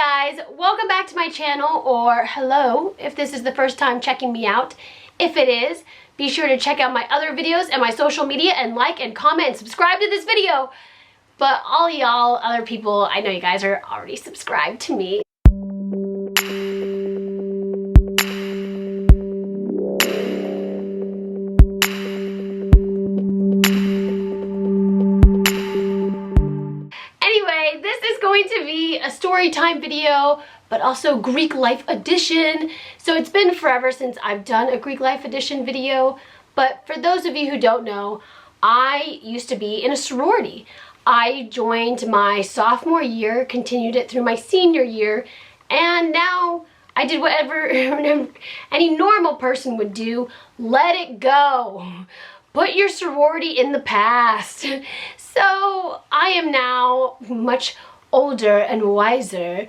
Hi guys, welcome back to my channel, or hello if this is the first time checking me out. If it is, be sure to check out my other videos and my social media and like and comment and subscribe to this video. But all y'all other people, I know you guys are already subscribed to me. Anyway, this is going to be a story time video, but also Greek life edition. So it's been forever since I've done a Greek life edition video, but for those of you who don't know, I used to be in a sorority. I joined my sophomore year, continued it through my senior year, and now I did whatever any normal person would do. Let it go. Put your sorority in the past. So I am now much older and wiser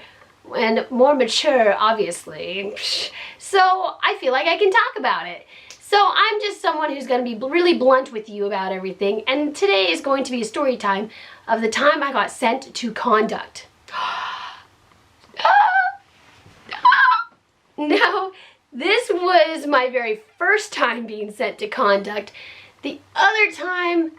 and more mature, obviously. So I feel like I can talk about it. So I'm just someone who's going to be really blunt with you about everything. And today is going to be a story time of the time I got sent to conduct. Now, this was my very first time being sent to conduct. The other time,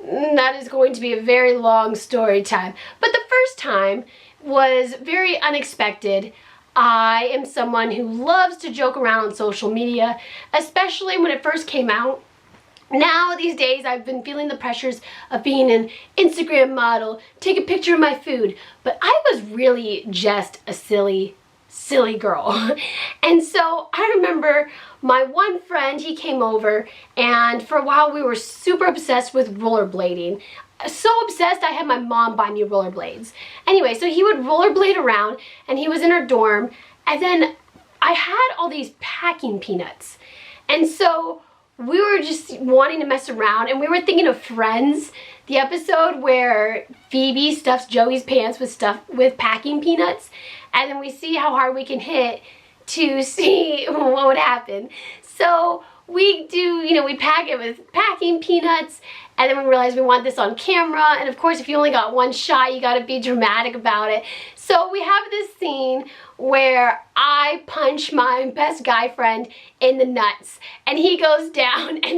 that is going to be a very long story time. But the first time was very unexpected. I am someone who loves to joke around on social media, especially when it first came out. Now, these days, I've been feeling the pressures of being an Instagram model, take a picture of my food. But I was really just a silly girl. And so I remember my one friend, he came over, and for a while we were super obsessed with rollerblading. So obsessed I had my mom buy me rollerblades. Anyway, so he would rollerblade around, and he was in our dorm, and then I had all these packing peanuts. And so we were just wanting to mess around, and we were thinking of Friends, the episode where Phoebe stuffs Joey's pants with packing peanuts, and then we see how hard we can hit to see what would happen. So we do, we pack it with packing peanuts, and then we realize we want this on camera, and of course if you only got one shot, you gotta be dramatic about it. So we have this scene where I punch my best guy friend in the nuts, and he goes down, and it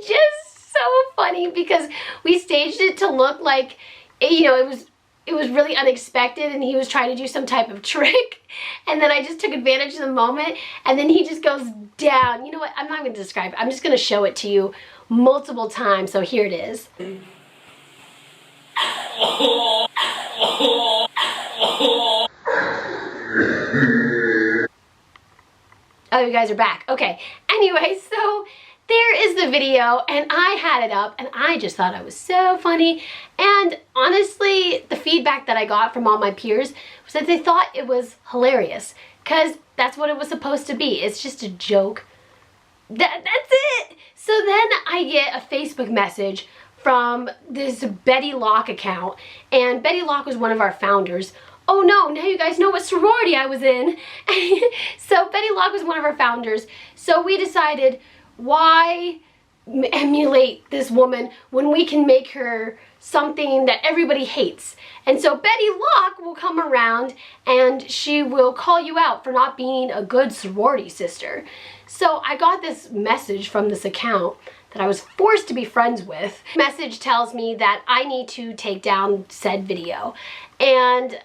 is just so funny because we staged it to look like, it was really unexpected, and he was trying to do some type of trick, and then I just took advantage of the moment, and then he just goes down. You know what, I'm not going to describe it. I'm just going to show it to you multiple times, so here it is. Oh, you guys are back. Okay, anyway, so there is the video, and I had it up, and I just thought it was so funny. And honestly, the feedback that I got from all my peers was that they thought it was hilarious, because that's what it was supposed to be. It's just a joke. That's it. So then I get a Facebook message from this Betty Locke account, and Betty Locke was one of our founders. Oh no, now you guys know what sorority I was in. So Betty Locke was one of our founders. So we decided, why emulate this woman when we can make her something that everybody hates? And so Betty Locke will come around and she will call you out for not being a good sorority sister. So I got this message from this account that I was forced to be friends with. The message tells me that I need to take down said video. And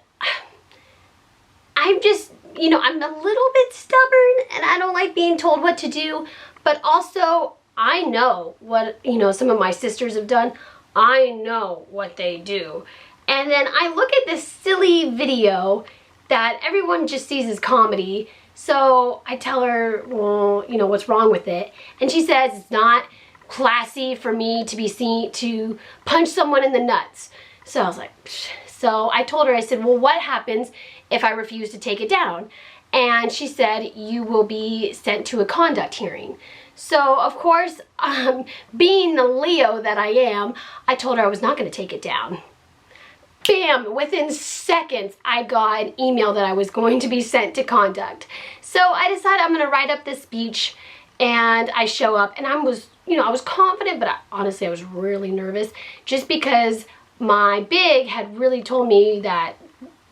I'm just, I'm a little bit stubborn, and I don't like being told what to do. But also, I know what, some of my sisters have done. I know what they do. And then I look at this silly video that everyone just sees as comedy. So I tell her, well, what's wrong with it? And she says it's not classy for me to be seen to punch someone in the nuts. So I was like, psh. So I told her, I said, well, what happens if I refuse to take it down? And she said, you will be sent to a conduct hearing. So, of course, being the Leo that I am, I told her I was not going to take it down. Bam! Within seconds, I got an email that I was going to be sent to conduct. So I decided I'm going to write up this speech, and I show up, and I was confident, but honestly, I was really nervous, just because my big had really told me that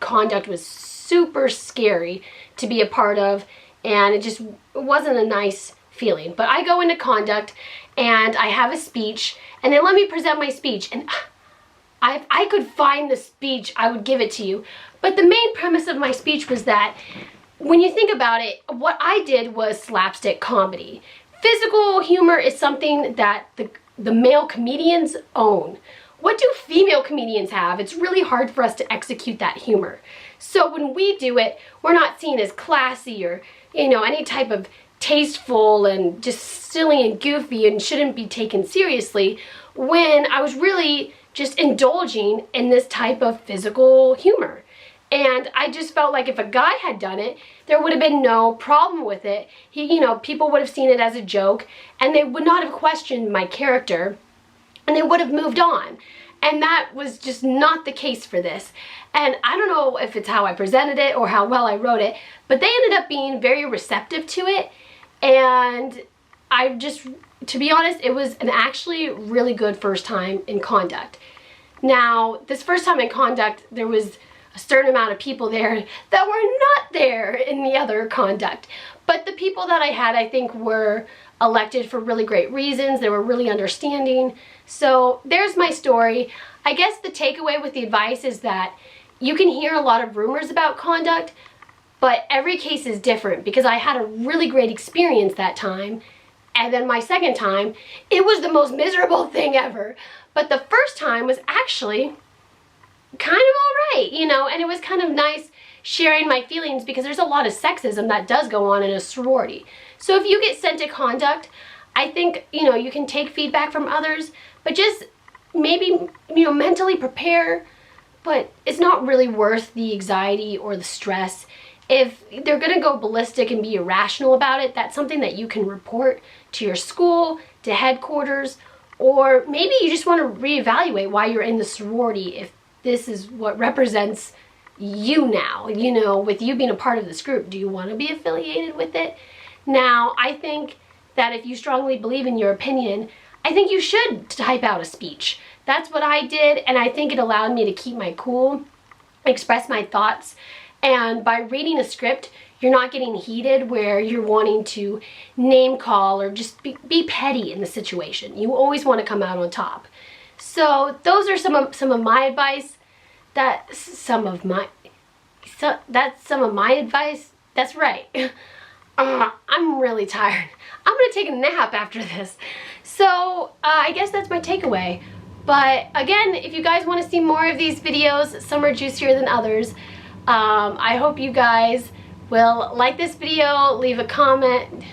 conduct was super scary to be a part of, and it wasn't a nice feeling. But I go into conduct and I have a speech, and they let me present my speech, and if I could find the speech, I would give it to you. But the main premise of my speech was that when you think about it, what I did was slapstick comedy. Physical humor is something that the male comedians own. What do female comedians have? It's really hard for us to execute that humor. So when we do it, we're not seen as classy or, you know, any type of tasteful and just silly and goofy and shouldn't be taken seriously, when I was really just indulging in this type of physical humor. And I just felt like if a guy had done it, there would have been no problem with it. You know, people would have seen it as a joke, and they would not have questioned my character, and they would have moved on. And that was just not the case for this. And I don't know if it's how I presented it or how well I wrote it, but they ended up being very receptive to it. And I just, to be honest, it was an actually really good first time in conduct. Now, this first time in conduct, there was a certain amount of people there that were not there in the other conduct. But the people that I had, I think, were elected for really great reasons. They were really understanding. So there's my story. I guess the takeaway with the advice is that you can hear a lot of rumors about conduct, but every case is different, because I had a really great experience that time. And then my second time, it was the most miserable thing ever. But the first time was actually kind of all right, you know, and it was kind of nice sharing my feelings, because there's a lot of sexism that does go on in a sorority. So if you get sent to conduct, I think, you know, you can take feedback from others, but just maybe, you know, mentally prepare. But it's not really worth the anxiety or the stress. If they're gonna go ballistic and be irrational about it, that's something that you can report to your school, to headquarters, or maybe you just want to reevaluate why you're in the sorority if this is what represents you now, you know, with you being a part of this group. Do you want to be affiliated with it? Now, I think that if you strongly believe in your opinion, I think you should type out a speech. That's what I did, and I think it allowed me to keep my cool, express my thoughts, and by reading a script, you're not getting heated where you're wanting to name call or just be petty in the situation. You always want to come out on top. So those are some of my advice. That's some of my advice. That's right. I'm really tired. I'm gonna take a nap after this. So I guess that's my takeaway. But again, if you guys want to see more of these videos, some are juicier than others. I hope you guys will like this video, leave a comment.